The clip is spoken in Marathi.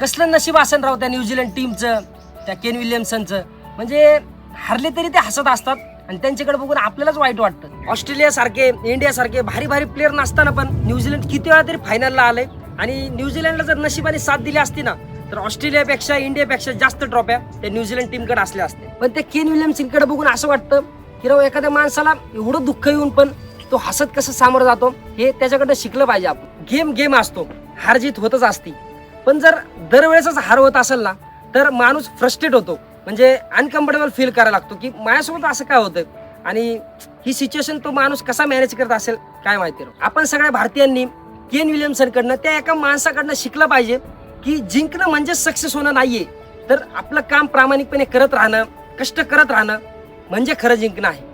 कसलं नशीब असेल राव त्या न्यूझीलंड टीमचं, त्या केन विल्यमसनचं. म्हणजे हरले तरी ते हसत असतात आणि त्यांच्याकडे बघून आपल्यालाच वाईट वाटतं. ऑस्ट्रेलिया सारखे, इंडिया सारखे भारी भारी प्लेअर नसताना पण न्यूझीलंड किती वेळा तरी फायनलला आलंय. आणि न्यूझीलंडला जर नशिबाने साथ दिली असती ना तर ऑस्ट्रेलियापेक्षा, इंडियापेक्षा जास्त ट्रॉफ्या त्या न्यूझीलंड टीमकडे असल्या असत्या. पण ते केन विल्यमसनकडे बघून असं वाटतं की राव एखाद्या माणसाला एवढं दुःख येऊन पण तो हसत कसं सामोरं जातो हे त्याच्याकडनं शिकलं पाहिजे आपण. गेम असतो, हार जीत होतच असती. पण जर दरवेळेसच हार होत असेल ना तर माणूस फ्रस्ट्रेट होतो, म्हणजे अनकम्फर्टेबल फील करायला लागतो की माझ्यासोबत असं काय होतं. आणि ही सिच्युएशन तो माणूस कसा मॅनेज करत असेल काय माहिती. आपण सगळ्या भारतीयांनी केन विल्यमसनकडनं, त्या एका माणसाकडनं शिकलं पाहिजे की जिंकणं म्हणजे सक्सेस होणं नाहीये, तर आपलं काम प्रामाणिकपणे करत राहणं, कष्ट करत राहणं म्हणजे खरं जिंकणं आहे.